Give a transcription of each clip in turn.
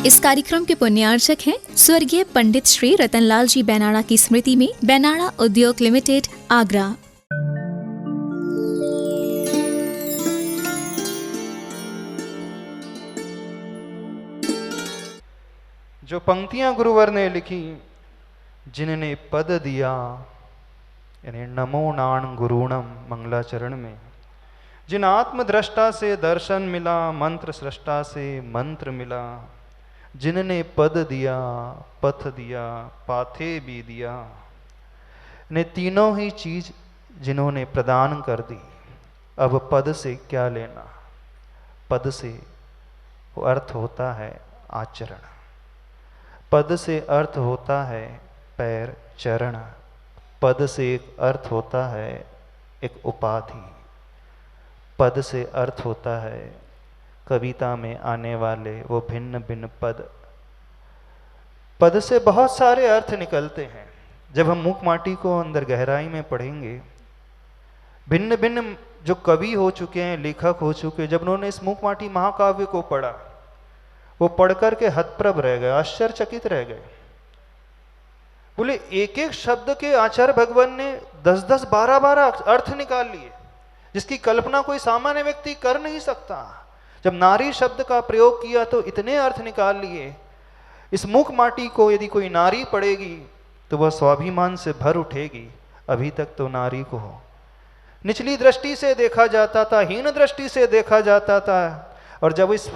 इस कार्यक्रम के पुण्यार्चक हैं स्वर्गीय पंडित श्री रतनलाल जी बैनाड़ा की स्मृति में बैनाड़ा उद्योग लिमिटेड, आगरा। जो पंक्तियां गुरुवर ने लिखी, जिनने पद दिया, यानी नमो नाण गुरुणम मंगलाचरण में, जिन आत्मद्रष्टा से दर्शन मिला, मंत्र सृष्टा से मंत्र मिला, जिनने पद दिया, पथ दिया, पाथे भी दिया, ने तीनों ही चीज जिन्होंने प्रदान कर दी, अब पद से क्या लेना। पद से वो अर्थ होता है आचरण, पद से अर्थ होता है पैर चरण, पद से एक अर्थ होता है एक उपाधि, पद से अर्थ होता है कविता में आने वाले वो भिन्न भिन्न पद। पद से बहुत सारे अर्थ निकलते हैं। जब हम मूक माटी को अंदर गहराई में पढ़ेंगे, भिन्न भिन्न जो कवि हो चुके हैं, लेखक हो चुके हैं, जब उन्होंने इस मूक माटी महाकाव्य को पढ़ा, वो पढ़ करके हतप्रभ रह गए, आश्चर्यचकित रह गए। बोले एक एक शब्द के आचार्य भगवान ने 10-10, 12-12 अर्थ निकाल लिए, जिसकी कल्पना कोई सामान्य व्यक्ति कर नहीं सकता। जब नारी शब्द का प्रयोग किया तो इतने अर्थ निकाल लिए। इस मूक माटी को यदि कोई नारी पढ़ेगी तो वह स्वाभिमान से भर उठेगी। अभी तक तो नारी को निचली दृष्टि से देखा जाता था, हीन दृष्टि से देखा जाता था, और जब इस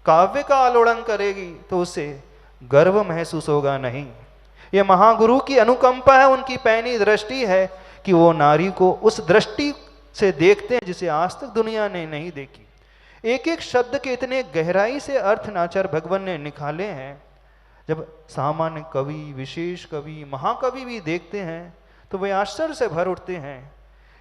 काव्य का आलोड़न करेगी तो उसे गर्व महसूस होगा नहीं। यह महागुरु की अनुकंपा है, उनकी पैनी दृष्टि है कि वो नारी को उस दृष्टि से देखते हैं जिसे आज तक दुनिया ने नहीं देखी। एक एक शब्द के इतने गहराई से अर्थ आचार्य भगवान ने निकाले हैं। जब सामान्य कवि, विशेष कवि, महाकवि भी देखते हैं तो वे आश्चर्य से भर उठते हैं।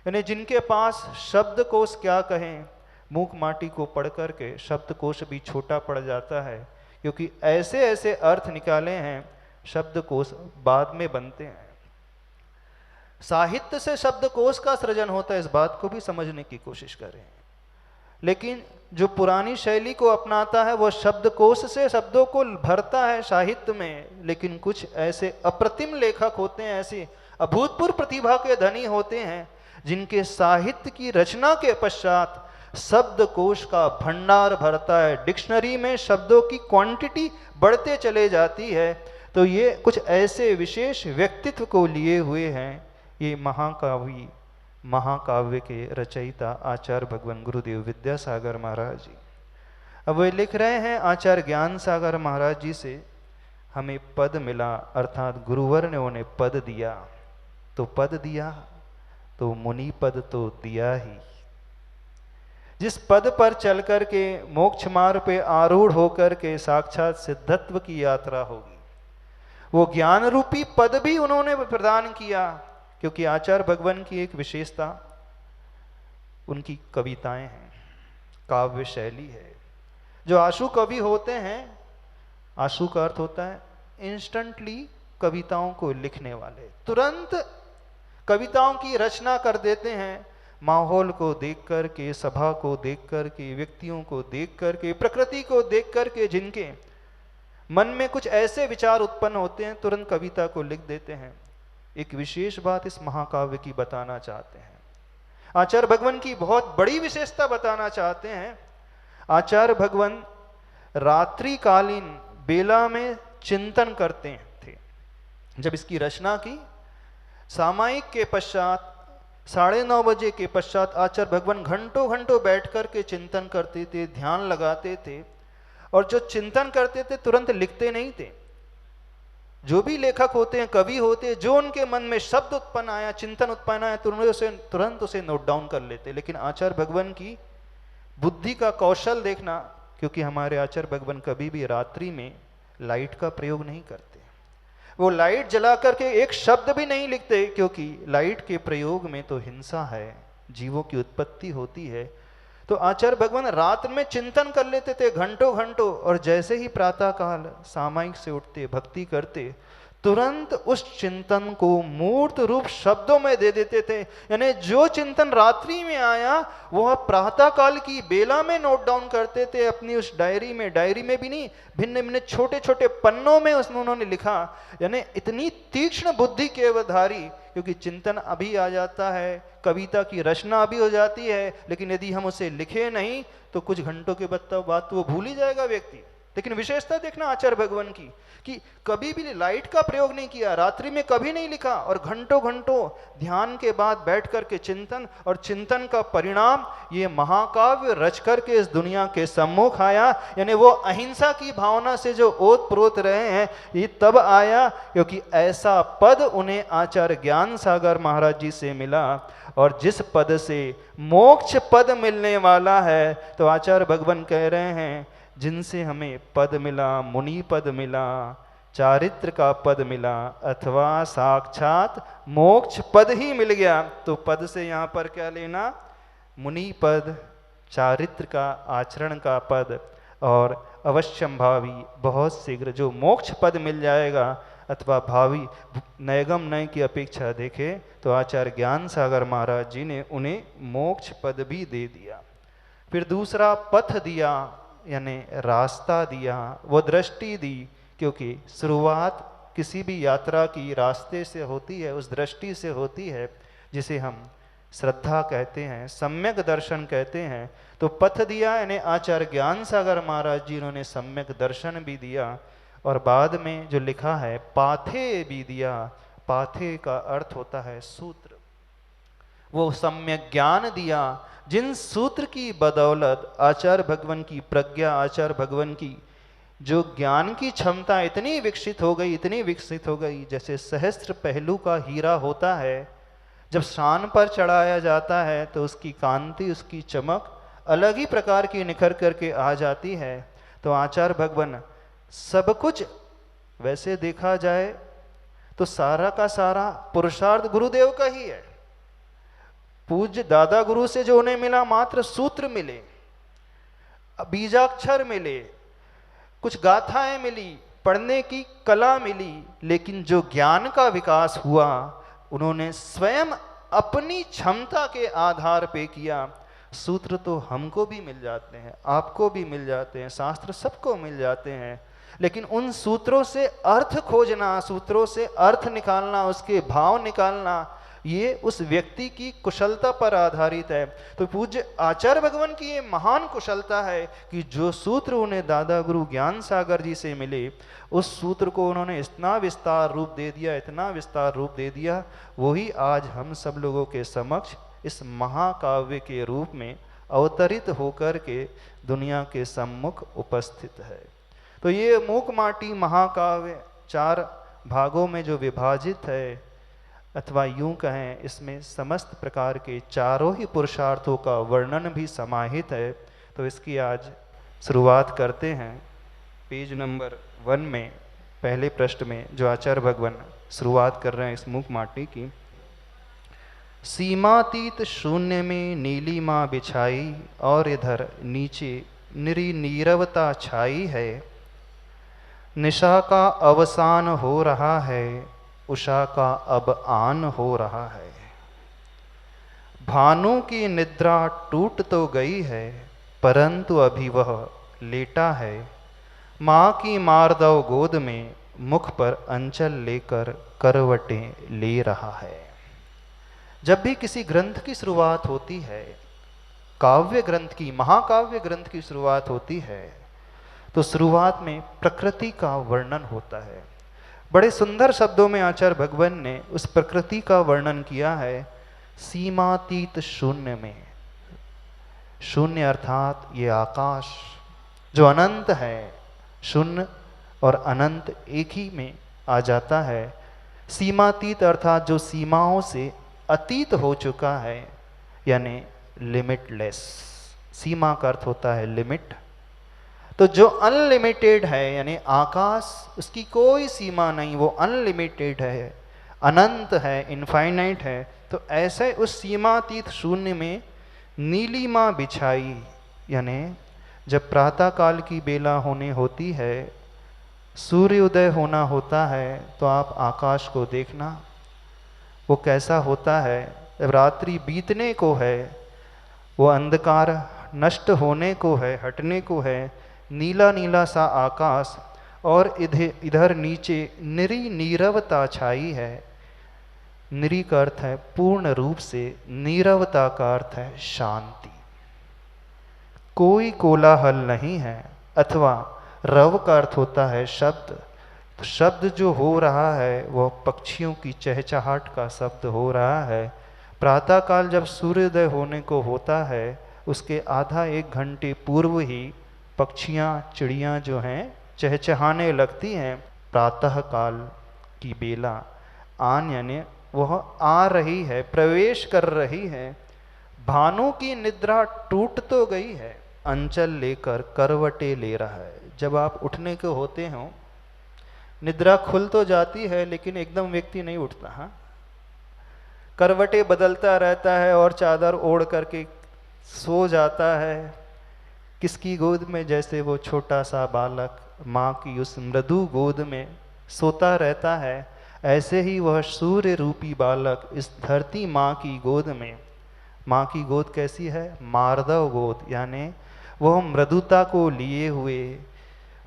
यानी जिनके पास शब्दकोश क्या कहें, मूक माटी को पढ़ करके शब्दकोश भी छोटा पड़ जाता है, क्योंकि ऐसे ऐसे अर्थ निकाले हैं, शब्दकोश बाद में बनते हैं। साहित्य से शब्दकोश का सृजन होता है, इस बात को भी समझने की कोशिश करें। लेकिन जो पुरानी शैली को अपनाता है वो शब्दकोश से शब्दों को भरता है साहित्य में। लेकिन कुछ ऐसे अप्रतिम लेखक होते हैं, ऐसी अभूतपूर्व प्रतिभा के धनी होते हैं, जिनके साहित्य की रचना के पश्चात शब्दकोश का भंडार भरता है, डिक्शनरी में शब्दों की क्वांटिटी बढ़ते चले जाती है। तो ये कुछ ऐसे विशेष व्यक्तित्व को लिए हुए हैं ये महाकाव्य के रचयिता आचार्य भगवान गुरुदेव विद्यासागर महाराज जी। अब वे लिख रहे हैं आचार्य ज्ञान सागर महाराज जी से, हमें पद मिला, अर्थात गुरुवर ने उन्हें पद दिया। तो पद दिया तो मुनि पद तो दिया ही। जिस पद पर चल कर के मोक्ष मार्ग पे आरूढ़ होकर के साक्षात सिद्धत्व की यात्रा होगी, वो ज्ञान रूपी पद भी उन्होंने प्रदान किया। क्योंकि आचार्य भगवान की एक विशेषता उनकी कविताएं हैं, काव्य शैली है। जो आशु कवि होते हैं, आशु का अर्थ होता है इंस्टेंटली कविताओं को लिखने वाले, तुरंत कविताओं की रचना कर देते हैं। माहौल को देख करके, सभा को देख करके, व्यक्तियों को देख करके, प्रकृति को देख करके जिनके मन में कुछ ऐसे विचार उत्पन्न होते हैं, तुरंत कविता को लिख देते हैं। एक विशेष बात इस महाकाव्य की बताना चाहते हैं, आचार्य भगवान की बहुत बड़ी विशेषता बताना चाहते हैं। आचार्य भगवान रात्रिकालीन बेला में चिंतन करते थे। जब इसकी रचना की, सामायिक के पश्चात 9:30 बजे के पश्चात आचार्य भगवान घंटों घंटों बैठ कर के चिंतन करते थे, ध्यान लगाते थे, और जो चिंतन करते थे तुरंत लिखते नहीं थे। जो भी लेखक होते हैं, कवि होते हैं, जो उनके मन में शब्द उत्पन्न आया, चिंतन उत्पन्न आया, तुरंत उसे नोट डाउन कर लेते। लेकिन आचार्य भगवान की बुद्धि का कौशल देखना, क्योंकि हमारे आचार्य भगवान कभी भी रात्रि में लाइट का प्रयोग नहीं करते। वो लाइट जला करके एक शब्द भी नहीं लिखते, क्योंकि लाइट के प्रयोग में तो हिंसा है, जीवों की उत्पत्ति होती है। तो आचार्य भगवान रात में चिंतन कर लेते थे घंटों घंटों, और जैसे ही प्रातः काल सामायिक से उठते, भक्ति करते, तुरंत उस चिंतन को मूर्त रूप शब्दों में दे देते थे। यानी जो चिंतन रात्रि में आया वह प्रातः काल की बेला में नोट डाउन करते थे अपनी उस डायरी में। डायरी में भी नहीं, भिन्न भिन्न छोटे छोटे पन्नों में उसने उन्होंने लिखा। यानी इतनी तीक्ष्ण बुद्धि के अवधारी, क्योंकि चिंतन अभी आ जाता है, कविता की रचना अभी हो जाती है, लेकिन यदि हम उसे लिखे नहीं तो कुछ घंटों के बाद तो वो भूल ही जाएगा व्यक्ति। लेकिन विशेषता देखना आचार्य भगवान की कि कभी भी लाइट का प्रयोग नहीं किया, रात्रि में कभी नहीं लिखा, और घंटों घंटों ध्यान के बाद बैठ करके चिंतन, और चिंतन का परिणाम ये महाकाव्य रच करके इस दुनिया के सम्मुख आया। यानी वो अहिंसा की भावना से जो ओत प्रोत रहे हैं ये तब आया क्योंकि ऐसा पद उन्हें आचार्य ज्ञान सागर महाराज जी से मिला। और जिस पद से मोक्ष पद मिलने वाला है, तो आचार्य भगवान कह रहे हैं जिनसे हमें पद मिला, मुनि पद मिला, चारित्र का पद मिला, अथवा साक्षात मोक्ष पद ही मिल गया। तो पद से यहाँ पर क्या लेना? मुनि पद, चारित्र का, आचरण का पद, और अवश्यम भावी बहुत शीघ्र जो मोक्ष पद मिल जाएगा, अथवा भावी नैगम नय की अपेक्षा देखे तो आचार्य ज्ञान सागर महाराज जी ने उन्हें मोक्ष पद भी दे दिया। फिर दूसरा पथ दिया, यानी रास्ता दिया, वो दृष्टि दी, क्योंकि शुरुआत किसी भी यात्रा की रास्ते से होती है, उस दृष्टि से होती है जिसे हम श्रद्धा कहते हैं, सम्यक दर्शन कहते हैं। तो पथ दिया यानी आचार्य ज्ञान सागर महाराज जी उन्होंने सम्यक दर्शन भी दिया, और बाद में जो लिखा है पाथे भी दिया। पाथे का अर्थ होता है सूत्र। वो सम्यक ज्ञान दिया जिन सूत्र की बदौलत आचार्य भगवान की प्रज्ञा, आचार्य भगवान की जो ज्ञान की क्षमता इतनी विकसित हो गई, इतनी विकसित हो गई, जैसे सहस्त्र पहलू का हीरा होता है, जब शान पर चढ़ाया जाता है तो उसकी कांति, उसकी चमक अलग ही प्रकार की निखर करके आ जाती है। तो आचार्य भगवान सब कुछ वैसे देखा जाए तो सारा का सारा पुरुषार्थ गुरुदेव का ही है। पूज्य दादा गुरु से जो उन्हें मिला मात्र सूत्र मिले, बीजाक्षर मिले, कुछ गाथाएं मिली, पढ़ने की कला मिली, लेकिन जो ज्ञान का विकास हुआ उन्होंने स्वयं अपनी क्षमता के आधार पे किया। सूत्र तो हमको भी मिल जाते हैं, आपको भी मिल जाते हैं, शास्त्र सबको मिल जाते हैं, लेकिन उन सूत्रों से अर्थ खोजना, सूत्रों से अर्थ निकालना, उसके भाव निकालना, ये उस व्यक्ति की कुशलता पर आधारित है। तो पूज्य आचार्य भगवान की ये महान कुशलता है कि जो सूत्र उन्हें दादा गुरु ज्ञान सागर जी से मिले, उस सूत्र को उन्होंने इतना विस्तार रूप दे दिया, इतना विस्तार रूप दे दिया, वही आज हम सब लोगों के समक्ष इस महाकाव्य के रूप में अवतरित होकर के दुनिया के सम्मुख उपस्थित है। तो ये मूक माटी महाकाव्य 4 भागों में जो विभाजित है, अथवा यूं कहें इसमें समस्त प्रकार के चारों ही पुरुषार्थों का वर्णन भी समाहित है। तो इसकी आज शुरुआत करते हैं। पेज नंबर 1 में पहले पृष्ठ में जो आचार्य भगवान शुरुआत कर रहे हैं इस मूक माटी की। सीमातीत शून्य में नीलिमा बिछाई, और इधर नीचे निरी नीरवता छाई है। निशा का अवसान हो रहा है, उषा का अब आन हो रहा है। भानु की निद्रा टूट तो गई है, परंतु अभी वह लेटा है। माँ की मारदव गोद में मुख पर अंचल लेकर करवटें ले रहा है। जब भी किसी ग्रंथ की शुरुआत होती है, काव्य ग्रंथ की, महाकाव्य ग्रंथ की शुरुआत होती है, तो शुरुआत में प्रकृति का वर्णन होता है। बड़े सुंदर शब्दों में आचार्य भगवान ने उस प्रकृति का वर्णन किया है। सीमातीत शून्य में, शून्य अर्थात ये आकाश जो अनंत है, शून्य और अनंत एक ही में आ जाता है। सीमातीत अर्थात जो सीमाओं से अतीत हो चुका है, यानी लिमिटलेस। सीमा का अर्थ होता है लिमिट। तो जो अनलिमिटेड है, यानी आकाश, उसकी कोई सीमा नहीं, वो अनलिमिटेड है, अनंत है, इनफाइनाइट है। तो ऐसे उस सीमातीत शून्य में नीलिमा बिछाई, यानी जब प्रातः काल की बेला होने होती है सूर्योदय होना होता है तो आप आकाश को देखना, वो कैसा होता है। जब रात्रि बीतने को है, वो अंधकार नष्ट होने को है, हटने को है, नीला नीला सा आकाश और इधर नीचे निरी नीरवता छाई है। निरी का अर्थ है पूर्ण रूप से, नीरवता का अर्थ है शांति। कोई कोलाहल नहीं है। अथवा रव का अर्थ होता है शब्द। तो शब्द जो हो रहा है वह पक्षियों की चहचहाट का शब्द हो रहा है। प्रातःकाल जब सूर्योदय होने को होता है उसके आधा एक घंटे पूर्व ही पक्षियाँ चिड़ियाँ जो हैं चहचहाने लगती हैं। प्रातःकाल की बेला आन यानी वह आ रही है, प्रवेश कर रही है। भानु की निद्रा टूट तो गई है, अंचल लेकर करवटे ले रहा है। जब आप उठने के होते हो, निद्रा खुल तो जाती है लेकिन एकदम व्यक्ति नहीं उठता। हाँ, करवटे बदलता रहता है और चादर ओढ़ करके सो जाता है। किसकी गोद में? जैसे वो छोटा सा बालक माँ की उस मृदु गोद में सोता रहता है, ऐसे ही वह सूर्य रूपी बालक इस धरती माँ की गोद में। माँ की गोद कैसी है? मार्दव गोद, यानी वह मृदुता को लिए हुए,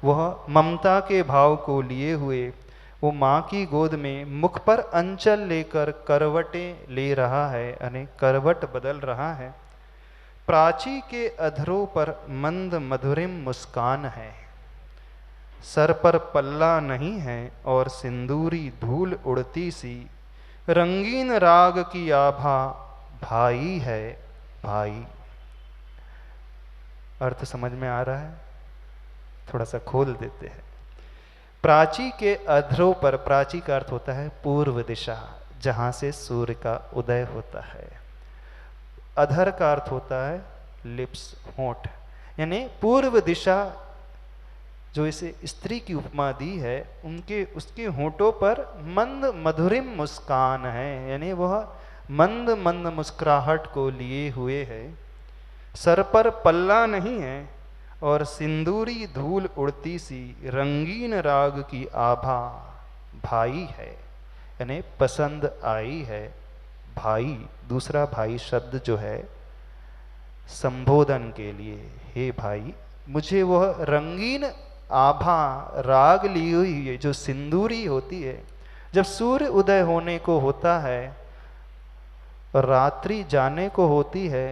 वह ममता के भाव को लिए हुए, वो माँ की गोद में मुख पर अंचल लेकर करवटे ले रहा है, यानी करवट बदल रहा है। प्राची के अधरों पर मंद मधुरिम मुस्कान है, सर पर पल्ला नहीं है और सिंदूरी धूल उड़ती सी, रंगीन राग की आभा भाई है भाई। अर्थ समझ में आ रहा है? थोड़ा सा खोल देते हैं। प्राची के अधरों पर, प्राची का अर्थ होता है पूर्व दिशा, जहां से सूर्य का उदय होता है। अधर का अर्थ होता है लिप्स, होंठ, यानी पूर्व दिशा। जो इसे स्त्री की उपमा दी है, उसके होंठों पर मंद मधुरिम मुस्कान है, यानी वह मंद मंद मुस्कुराहट को लिए हुए है। सर पर पल्ला नहीं है और सिंदूरी धूल उड़ती सी, रंगीन राग की आभा भाई है, यानी पसंद आई है। भाई, दूसरा भाई शब्द जो है संबोधन के लिए, हे भाई, मुझे वह रंगीन आभा राग ली हुई है जो सिंदूरी होती है। जब सूर्य उदय होने को होता है और रात्रि जाने को होती है,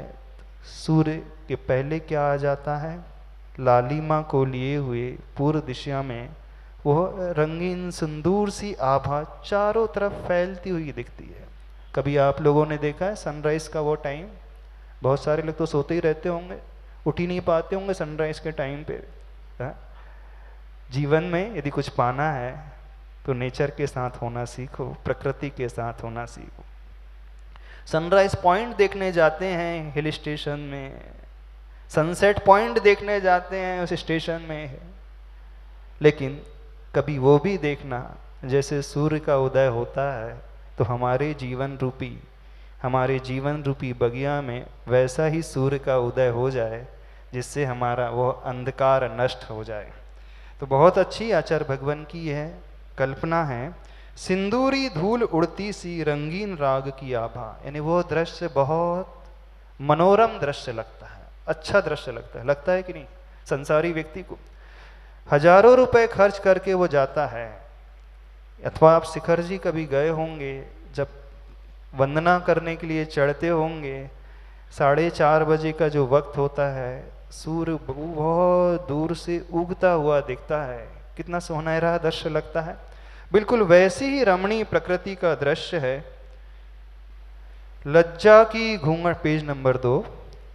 सूर्य के पहले क्या आ जाता है? लालिमा को लिए हुए पूर्व दिशा में वह रंगीन सिंदूर सी आभा चारों तरफ फैलती हुई दिखती है। कभी आप लोगों ने देखा है सनराइज का वो टाइम? बहुत सारे लोग तो सोते ही रहते होंगे, उठ ही नहीं पाते होंगे सनराइज के टाइम पे। जीवन में यदि कुछ पाना है तो नेचर के साथ होना सीखो, प्रकृति के साथ होना सीखो। सनराइज पॉइंट देखने जाते हैं हिल स्टेशन में, सनसेट पॉइंट देखने जाते हैं उस स्टेशन में, लेकिन कभी वो भी देखना जैसे सूर्य का उदय होता है तो हमारे जीवन रूपी बगिया में वैसा ही सूर्य का उदय हो जाए, जिससे हमारा वो अंधकार नष्ट हो जाए। तो बहुत अच्छी आचार्य भगवान की यह कल्पना है। सिंदूरी धूल उड़ती सी, रंगीन राग की आभा, यानी वो दृश्य बहुत मनोरम दृश्य लगता है, अच्छा दृश्य लगता है कि नहीं? संसारी व्यक्ति को हजारों रुपए खर्च करके वो जाता है। अथवा आप शिखर जी कभी गए होंगे, जब वंदना करने के लिए चढ़ते होंगे, 4:30 बजे का जो वक्त होता है, सूर्य बहुत दूर से उगता हुआ दिखता है, कितना सुनहरा दृश्य लगता है। बिल्कुल वैसी ही रमणीय प्रकृति का दृश्य है। लज्जा की घूंघट, पेज नंबर 2,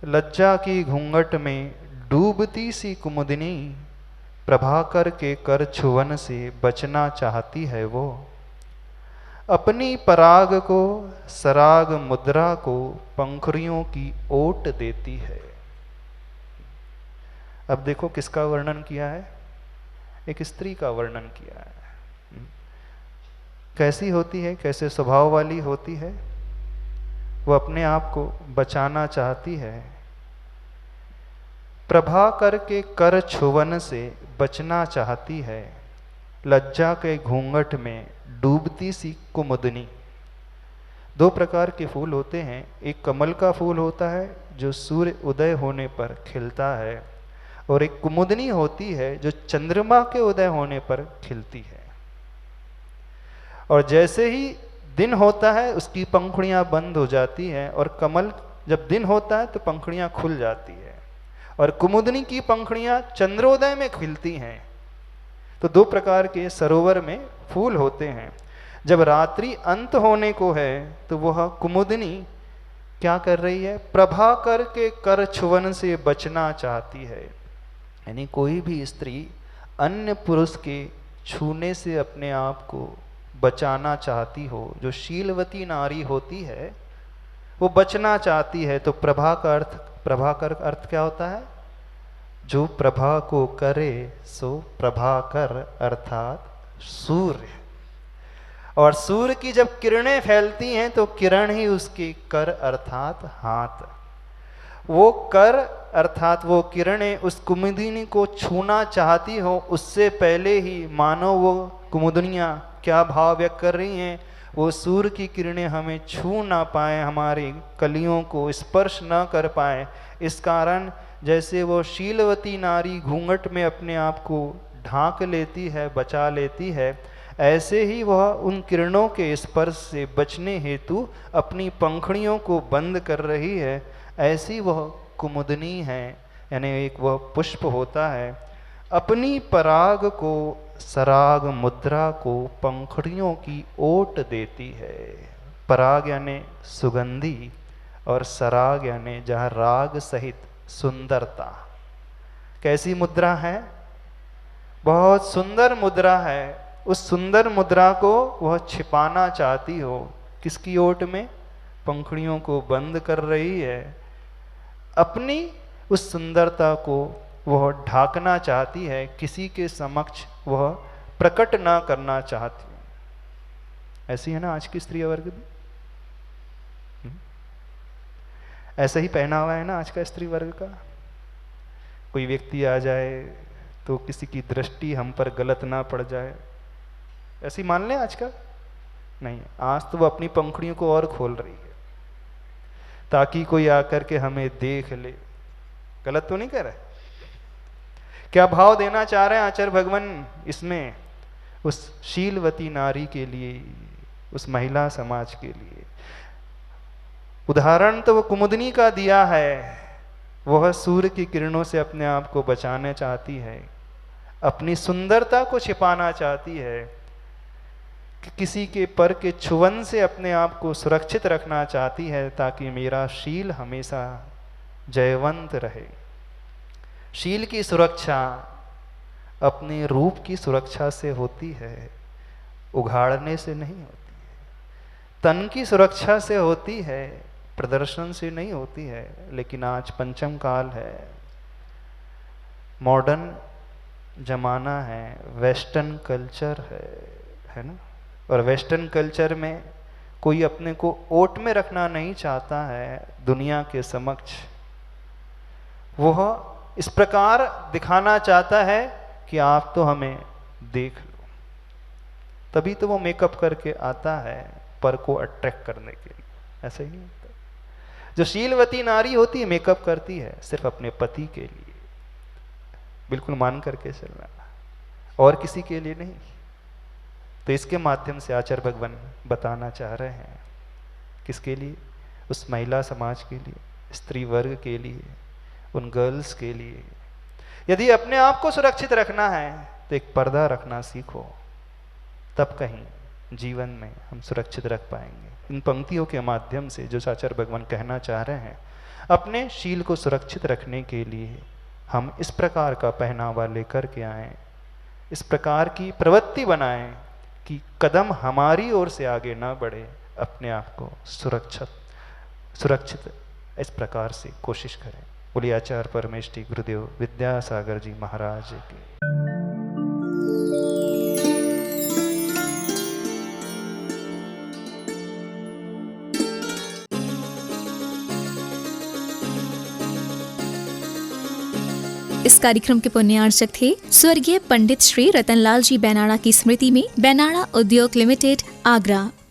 लज्जा की घूंघट में डूबती सी कुमुदिनी, प्रभाकर के कर छुवन से बचना चाहती है वो, अपनी पराग को, सराग मुद्रा को पंखुड़ियों की ओट देती है। अब देखो किसका वर्णन किया है? एक स्त्री का वर्णन किया है। कैसी होती है, कैसे स्वभाव वाली होती है? वो अपने आप को बचाना चाहती है। प्रभाकर के कर छुवन से बचना चाहती है। लज्जा के घूंघट में डूबती सी कुमुदनी। दो प्रकार के फूल होते हैं, एक कमल का फूल होता है जो सूर्य उदय होने पर खिलता है, और एक कुमुदनी होती है जो चंद्रमा के उदय होने पर खिलती है। और जैसे ही दिन होता है उसकी पंखुड़ियां बंद हो जाती हैं, और कमल जब दिन होता है तो पंखुड़ियां खुल जाती है, और कुमुदनी की पंखुड़ियां चंद्रोदय में खिलती हैं। तो दो प्रकार के सरोवर में फूल होते हैं। जब रात्रि अंत होने को है तो वह कुमुदनी क्या कर रही है? प्रभाकर के कर छुवन से बचना चाहती है। यानी कोई भी स्त्री अन्य पुरुष के छूने से अपने आप को बचाना चाहती हो, जो शीलवती नारी होती है वो बचना चाहती है। तो प्रभा का अर्थ क्या होता है? जो प्रभा को करे सो प्रभाकर, अर्थात सूर्य। और सूर्य की जब किरणें फैलती हैं तो किरण ही उसके कर अर्थात हाथ। वो कर अर्थात वो किरणें उस कुमुदिनी को छूना चाहती हो, उससे पहले ही मानो वो कुमुदनियाँ क्या भाव व्यक्त कर रही हैं? वो सूर्य की किरणें हमें छू ना पाए, हमारी कलियों को स्पर्श न कर पाए। इस कारण जैसे वो शीलवती नारी घूंघट में अपने आप को ढांक लेती है, बचा लेती है, ऐसे ही वह उन किरणों के स्पर्श से बचने हेतु अपनी पंखुड़ियों को बंद कर रही है। ऐसी वह कुमुदनी है, यानी एक वह पुष्प होता है, अपनी पराग को, सराग मुद्रा को पंखुड़ियों की ओट देती है। पराग यानी सुगंधी, और सराग यानी जहाँ राग सहित सुंदरता। कैसी मुद्रा है? बहुत सुंदर मुद्रा है। उस सुंदर मुद्रा को वह छिपाना चाहती हो। किसकी ओट में? पंखुड़ियों को बंद कर रही है। अपनी उस सुंदरता को वह ढाकना चाहती है, किसी के समक्ष वह प्रकट ना करना चाहती है। ऐसी है ना आज की स्त्री वर्ग भी? ऐसा ही पहना हुआ है ना आज का स्त्री वर्ग का। कोई व्यक्ति आ जाए तो किसी की दृष्टि हम पर गलत ना पड़ जाए, ऐसी मान लें आज का? नहीं, आज तो वो अपनी पंखुड़ियों को और खोल रही है ताकि कोई आकर के हमें देख ले। गलत तो नहीं कर रहे? क्या भाव देना चाह रहे हैं आचार्य भगवान इसमें? उस शीलवती नारी के लिए, उस महिला समाज के लिए। उदाहरण तो वो कुमुदनी का दिया है। वह सूर्य की किरणों से अपने आप को बचाना चाहती है, अपनी सुंदरता को छिपाना चाहती है, कि किसी के पर के छुवन से अपने आप को सुरक्षित रखना चाहती है, ताकि मेरा शील हमेशा जयवंत रहे। शील की सुरक्षा अपने रूप की सुरक्षा से होती है, उघाड़ने से नहीं होती है। तन की सुरक्षा से होती है, प्रदर्शन से नहीं होती है। लेकिन आज पंचम काल है, मॉडर्न जमाना है, वेस्टर्न कल्चर है ना। और वेस्टर्न कल्चर में कोई अपने को ओट में रखना नहीं चाहता है दुनिया के समक्ष। वह इस प्रकार दिखाना चाहता है कि आप तो हमें देख लो। तभी तो वो मेकअप करके आता है पर को अट्रैक्ट करने के लिए। ऐसा ही नहीं होता। जो शीलवती नारी होती है मेकअप करती है सिर्फ अपने पति के लिए, बिल्कुल मान करके चलना, और किसी के लिए नहीं। तो इसके माध्यम से आचार्य भगवान बताना चाह रहे हैं, किसके लिए? उस महिला समाज के लिए, स्त्री वर्ग के लिए, उन गर्ल्स के लिए। यदि अपने आप को सुरक्षित रखना है तो एक पर्दा रखना सीखो, तब कहीं जीवन में हम सुरक्षित रख पाएंगे। इन पंक्तियों के माध्यम से जो आचार्य भगवान कहना चाह रहे हैं, अपने शील को सुरक्षित रखने के लिए हम इस प्रकार का पहनावा लेकर के आएं, इस प्रकार की प्रवृत्ति बनाएं कि कदम हमारी ओर से आगे ना बढ़े, अपने आप को सुरक्षित इस प्रकार से कोशिश करें। बोलिए आचार्य परमेष्ठी गुरुदेव विद्यासागर जी महाराज की। इस कार्यक्रम के पुण्यार्चक थे स्वर्गीय पंडित श्री रतनलाल जी बैनाड़ा की स्मृति में बैनाड़ा उद्योग लिमिटेड, आगरा।